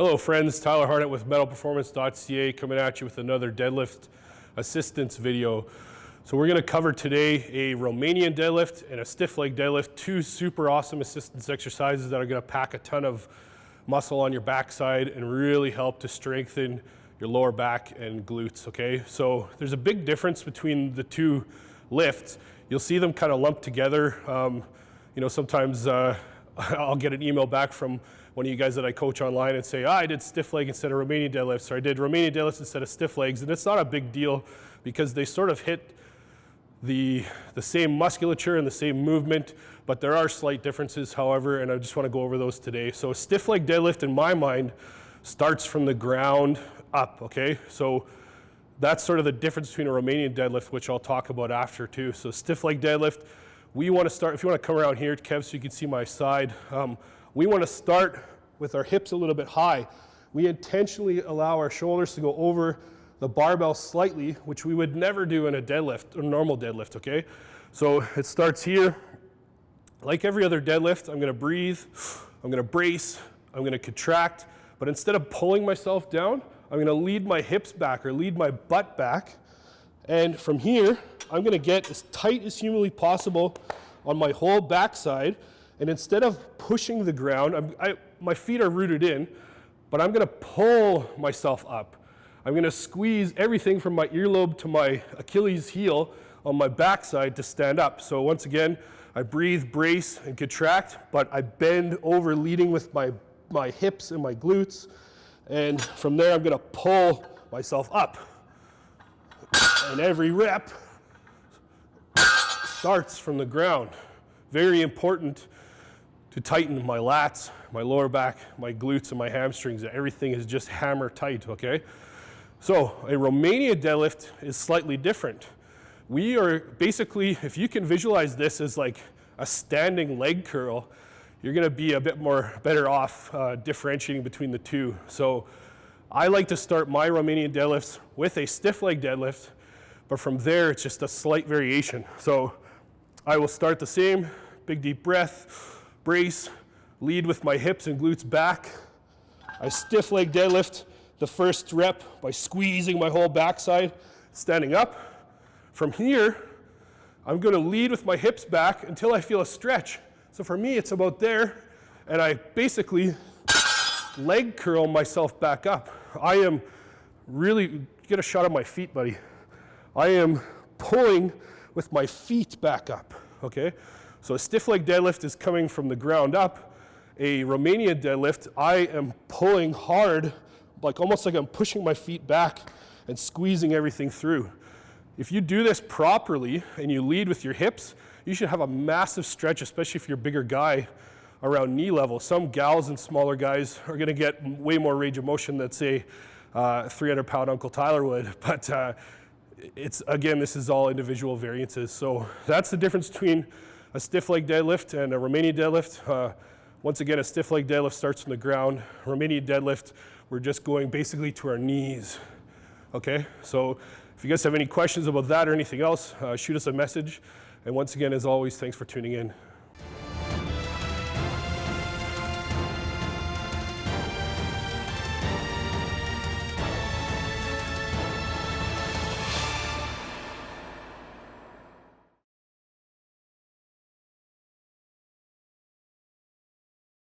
Hello friends, Tyler Harnett with metalperformance.ca coming at you with another deadlift assistance video. So we're going to cover today a Romanian deadlift and a stiff leg deadlift, two super awesome assistance exercises that are going to pack a ton of muscle on your backside and really help to strengthen your lower back and glutes, okay? So there's a big difference between the two lifts. You'll see them kind of lumped together. Sometimes I'll get an email back from one of you guys that I coach online and say, I did stiff leg instead of Romanian deadlifts, or I did Romanian deadlifts instead of stiff legs. And it's not a big deal because they sort of hit the same musculature and the same movement, but there are slight differences, however, and I just want to go over those today. So a stiff leg deadlift, in my mind, starts from the ground up, okay? So that's sort of the difference between a Romanian deadlift, which I'll talk about after too. So stiff leg deadlift, we want to start, if you want to come around here, Kev, so you can see my side, we want to start with our hips a little bit high. We intentionally allow our shoulders to go over the barbell slightly, which we would never do in a deadlift, or normal deadlift, okay? So it starts here. Like every other deadlift, I'm gonna breathe, I'm gonna brace, I'm gonna contract, but instead of pulling myself down, I'm gonna lead my hips back or lead my butt back. And from here, I'm gonna get as tight as humanly possible on my whole backside. And instead of pushing the ground, my feet are rooted in, but I'm gonna pull myself up. I'm gonna squeeze everything from my earlobe to my Achilles heel on my backside to stand up. So once again, I breathe, brace, and contract, but I bend over, leading with my hips and my glutes. And from there, I'm gonna pull myself up. And every rep starts from the ground. Very important to tighten my lats, my lower back, my glutes, and my hamstrings. Everything is just hammer tight, okay? So a Romanian deadlift is slightly different. We are basically, if you can visualize this as like a standing leg curl, you're gonna be a bit more better off differentiating between the two. So I like to start my Romanian deadlifts with a stiff leg deadlift, but from there it's just a slight variation. So I will start the same, big deep breath, brace, lead with my hips and glutes back. I stiff leg deadlift the first rep by squeezing my whole backside, standing up. From here, I'm gonna lead with my hips back until I feel a stretch. So for me, it's about there, and I basically leg curl myself back up. I am really, get a shot of my feet, buddy. I am pulling with my feet back up, okay? So a stiff leg deadlift is coming from the ground up. A Romanian deadlift, I am pulling hard, like almost like I'm pushing my feet back and squeezing everything through. If you do this properly and you lead with your hips, you should have a massive stretch, especially if you're a bigger guy around knee level. Some gals and smaller guys are gonna get way more range of motion than, say, 300-pound Uncle Tyler would, but again, this is all individual variances. So that's the difference between a stiff leg deadlift and a Romanian deadlift. Once again, a stiff leg deadlift starts from the ground. Romanian deadlift, we're just going basically to our knees, okay? So if you guys have any questions about that or anything else, shoot us a message. And once again, as always, thanks for tuning in.